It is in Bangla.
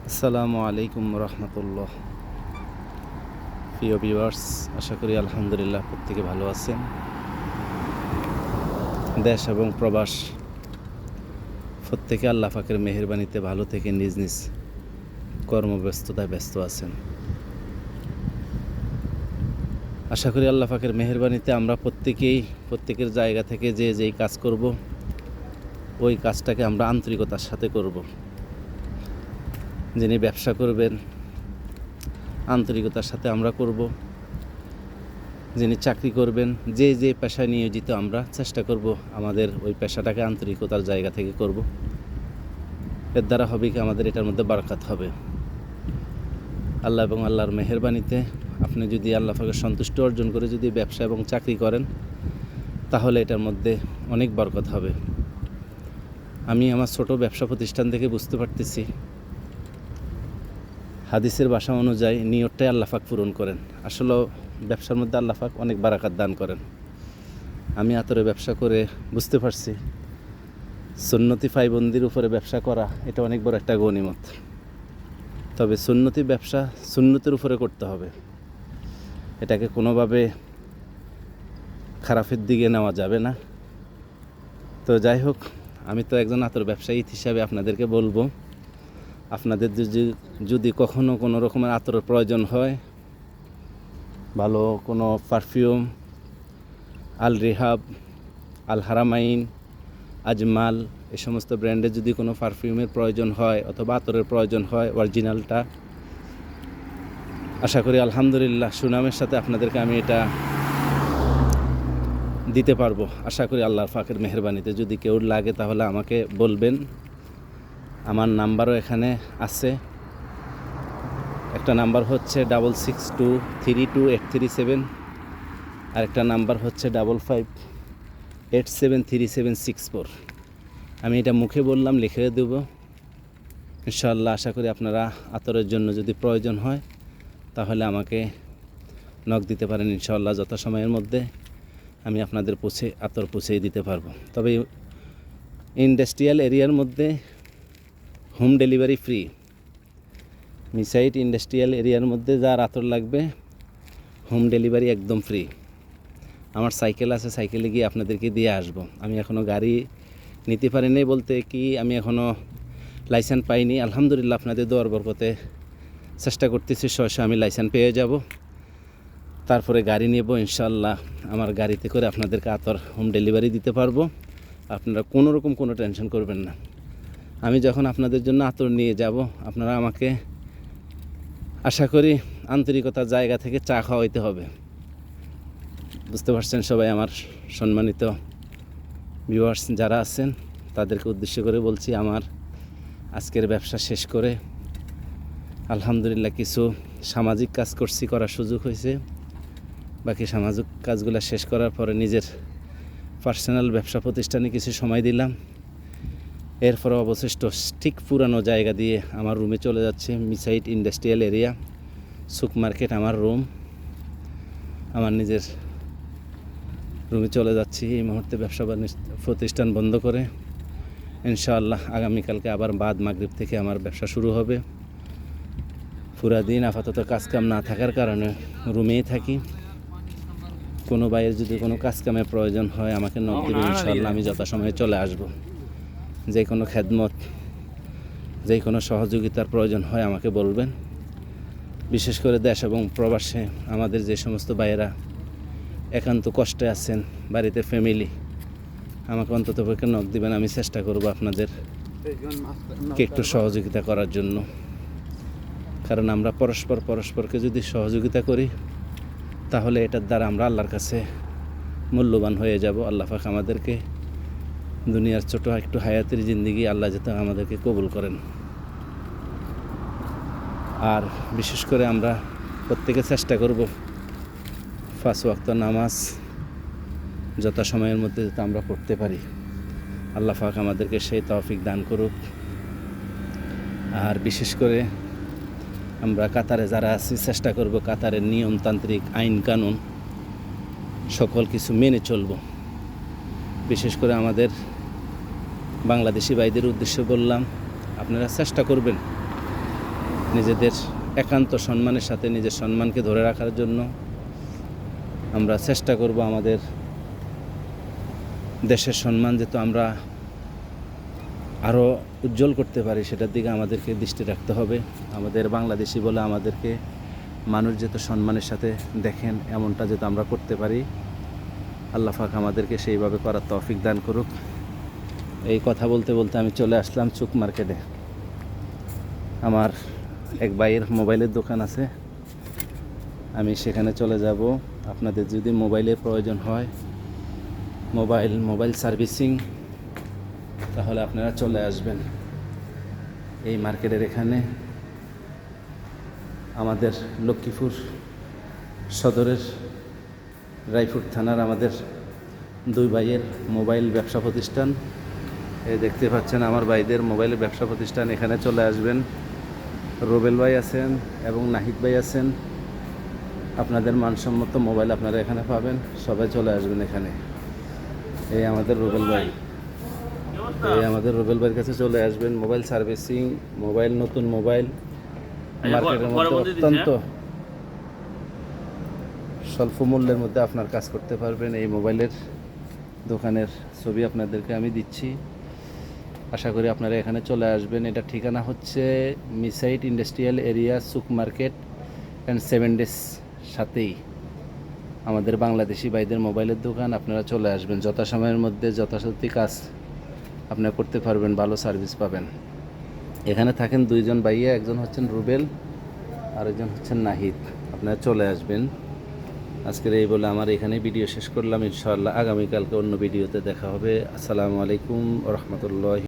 আসসালামু আলাইকুম রহমতুল্লাহ। প্রিয় ভিউয়ার্স, আশা করি আলহামদুলিল্লাহ প্রত্যেকে ভালো আছেন। দেশ এবং প্রবাস প্রত্যেকে আল্লাহ পাকের মেহেরবানিতে ভালো থেকে নিজ নিজ কর্মব্যস্ততায় ব্যস্ত আছেন। আশা করি আল্লাহ পাকের মেহেরবানিতে আমরা প্রত্যেকের জায়গা থেকে যেই কাজ করব, ওই কাজটাকে আমরা আন্তরিকতার সাথে করব। যিনি ব্যবসা করবেন, আন্তরিকতার সাথে আমরা করব। যিনি চাকরি করবেন, যে পেশায় নিয়োজিত, আমরা চেষ্টা করব আমাদের ওই পেশাটাকে আন্তরিকতার জায়গা থেকে করব। এর দ্বারা হবে কি, আমাদের এটার মধ্যে বরকত হবে। আল্লাহ এবং আল্লাহর মেহেরবানিতে আপনি যদি আল্লাহ পাকের সন্তুষ্টি অর্জন করে যদি ব্যবসা এবং চাকরি করেন, তাহলে এটার মধ্যে অনেক বরকত হবে। আমি আমার ছোট ব্যবসা প্রতিষ্ঠান থেকে বুঝতে পারতেছি, হাদিসের ভাষা অনুযায়ী নিয়তটাই আল্লাহ পাক পূরণ করেন। আসলে ব্যবসার মধ্যে আল্লাহ পাক অনেক বারাকাত দান করেন। আমি আতরে ব্যবসা করে বুঝতে পারছি, সুন্নতি পায়বন্দির উপরে ব্যবসা করা এটা অনেক বড় একটা গনিমত। তবে সুন্নতি ব্যবসা সুন্নতের উপরে করতে হবে, এটাকে কোনোভাবে খারাপের দিকে নেওয়া যাবে না। তো যাই হোক, আমি তো একজন আতর ব্যবসায়ী হিসাবে আপনাদেরকে বলবো, আপনাদের যদি কখনো কোনো রকমের আতরের প্রয়োজন হয়, ভালো কোনো পারফিউম, আল রিহাব, আল হারামাইন, আজমাল, এই সমস্ত ব্র্যান্ডের যদি কোনো পারফিউমের প্রয়োজন হয় অথবা আতরের প্রয়োজন হয় অরিজিনালটা, আশা করি আলহামদুলিল্লাহ সুনামের সাথে আপনাদেরকে আমি এটা দিতে পারবো। আশা করি আল্লাহর পাকের মেহেরবানিতে যদি কেউ লাগে তাহলে আমাকে বলবেন। আমার নাম্বারও এখানে আছে। একটা নাম্বার হচ্ছে 66232837, আরেকটা নাম্বার হচ্ছে 55873764। আমি এটা মুখে বললাম, লিখে দেব ইনশাআল্লাহ। আশা করি আপনারা আতরের জন্য যদি প্রয়োজন হয় তাহলে আমাকে নক দিতে পারেন ইনশাআল্লাহ। যথাসময়ের মধ্যে আমি আপনাদের আতর পৌঁছে দিতে পারবো। তবে ইন্ডাস্ট্রিয়াল এরিয়ার মধ্যে হোম ডেলিভারি ফ্রি। মিসাইট ইন্ডাস্ট্রিয়াল এরিয়ার মধ্যে যার আতর লাগবে, হোম ডেলিভারি একদম ফ্রি। আমার সাইকেল আছে, সাইকেলে গিয়ে আপনাদেরকে দিয়ে আসবো। আমি এখনও গাড়ি নিতে পারিনি, বলতে কি আমি এখনও লাইসেন্স পাইনি। আলহামদুলিল্লাহ আপনাদের দোয়ার বরকতে চেষ্টা করতেছি, আমি লাইসেন্স পেয়ে যাব, তারপরে গাড়ি নেব ইনশাআল্লাহ। আমার গাড়িতে করে আপনাদেরকে আতর হোম ডেলিভারি দিতে পারবো। আপনারা কোনো রকম কোনো টেনশন করবেন না। আমি যখন আপনাদের জন্য আতর নিয়ে যাব, আপনারা আমাকে আশা করি আন্তরিকতার জায়গা থেকে চা খাওয়াইতে হবে। বুঝতে পারছেন সবাই? আমার সম্মানিত ভিউয়ার্স যারা আছেন তাদেরকে উদ্দেশ্য করে বলছি, আমার আজকের ব্যবসা শেষ করে আলহামদুলিল্লাহ কিছু সামাজিক কাজ করার সুযোগ হয়েছে। বাকি সামাজিক কাজগুলো শেষ করার পরে নিজের পার্সোনাল ব্যবসা প্রতিষ্ঠানে কিছু সময় দিলাম। এরপর অবশিষ্ট ঠিক পুরানো জায়গা দিয়ে আমার রুমে চলে যাচ্ছে। মিসাইট ইন্ডাস্ট্রিয়াল এরিয়া, সুক মার্কেট আমার রুম। আমার নিজের রুমে চলে যাচ্ছি এই মুহূর্তে ব্যবসা প্রতিষ্ঠান বন্ধ করে। ইনশাআল্লাহ আগামীকালকে আবার বাদ মাগরিব থেকে আমার ব্যবসা শুরু হবে। পুরা দিন আপাতত কাজকাম না থাকার কারণে রুমেই থাকি। কোনো ভাইয়ের যদি কোনো কাজকামের প্রয়োজন হয় আমাকে নক দেবেন ইনশাআল্লাহ। আমি যথাসময়ে চলে আসব। যে কোনো খেদমত, যে কোনো সহযোগিতার প্রয়োজন হয় আমাকে বলবেন। বিশেষ করে দেশ এবং প্রবাসে আমাদের যে সমস্ত ভাইয়েরা একান্ত কষ্টে আছেন, বাড়িতে ফ্যামিলি, আমাকে অন্তত পক্ষে নক দিবেন। আমি চেষ্টা করব আপনাদেরকে একটু সহযোগিতা করার জন্য। কারণ আমরা পরস্পরকে যদি সহযোগিতা করি তাহলে এটার দ্বারা আমরা আল্লাহর কাছে মূল্যবান হয়ে যাব। আল্লাহ পাক আমাদেরকে দুনিয়ার ছোট একটু হায়াতের জিন্দেগি আল্লাহ যাতে আমাদেরকে কবুল করেন। আর বিশেষ করে আমরা প্রত্যেকে চেষ্টা করব 5 ওয়াক্ত নামাজ যথাসময়ের মধ্যে যাতে আমরা পড়তে পারি। আল্লাহ পাক আমাদেরকে সেই তৌফিক দান করুক। আর বিশেষ করে আমরা কাতারে যারা আছি চেষ্টা করব কাতারের নিয়মতান্ত্রিক আইন কানুন সকল কিছু মেনে চলব। বিশেষ করে আমাদের বাংলাদেশি ভাইদের উদ্দেশ্যে বললাম, আপনারা চেষ্টা করবেন নিজেদের একান্ত সম্মানের সাথে নিজের সম্মানকে ধরে রাখার জন্য আমরা চেষ্টা করব আমাদের দেশের সম্মান যেহেতু আমরা আরও উজ্জ্বল করতে পারি সেটার দিকে আমাদেরকে দৃষ্টি রাখতে হবে। আমাদের বাংলাদেশি বলে আমাদেরকে মানুষ যেহেতু সম্মানের সাথে দেখেন এমনটা যেহেতু আমরা করতে পারি, আল্লাহ পাক আমাদেরকে সেইভাবে করার তৌফিক দান করুক। এই কথা বলতে বলতে আমি চলে আসলাম চুক মার্কেটে। আমার এক ভাইয়ের মোবাইলের দোকান আছে, আমি সেখানে চলে যাব। আপনাদের যদি মোবাইলের প্রয়োজন হয়, মোবাইল সার্ভিসিং, তাহলে আপনারা চলে আসবেন এই মার্কেটের এখানে। আমাদের লক্ষ্মীপুর সদরের রায়পুর থানার আমাদের দুই ভাইয়ের মোবাইল ব্যবসা প্রতিষ্ঠান। এই দেখতে পাচ্ছেন আমার ভাইদের মোবাইলের ব্যবসা প্রতিষ্ঠান। এখানে চলে আসবেন। রুবেল ভাই আছেন এবং নাহিদ ভাই আছেন। আপনাদের মানসম্মত মোবাইল আপনারা এখানে পাবেন। সবাই চলে আসবেন এখানে। এই আমাদের রুবেল ভাইয়ের কাছে চলে আসবেন। মোবাইল সার্ভিসিং, মোবাইল, নতুন মোবাইল মার্কেটের মধ্যে অত্যন্ত স্বল্প মূল্যের মধ্যে আপনার কাজ করতে পারবেন। এই মোবাইলের দোকানের ছবি আপনাদেরকে আমি দিচ্ছি, আশা করি আপনারা এখানে চলে আসবেন। এটা ঠিকানা হচ্ছে মিসাইট ইন্ডাস্ট্রিয়াল এরিয়া, চুক মার্কেট অ্যান্ড 7 ডেজ সাথেই আমাদের বাংলাদেশি ভাইদের মোবাইলের দোকান। আপনারা চলে আসবেন, যথাসময়ের মধ্যে যথাসত্যি কাজ আপনারা করতে পারবেন, ভালো সার্ভিস পাবেন। এখানে থাকেন দুইজন ভাইয়া, একজন হচ্ছেন রুবেল আর একজন হচ্ছেন নাহিদ। আপনারা চলে আসবেন। আজকের এই বলে আমার এখানে ভিডিও শেষ করলাম। ইনশাআল্লাহ আগামীকালকে অন্য ভিডিওতে দেখা হবে। আসসালামু আলাইকুম ওয়া রাহমাতুল্লাহি।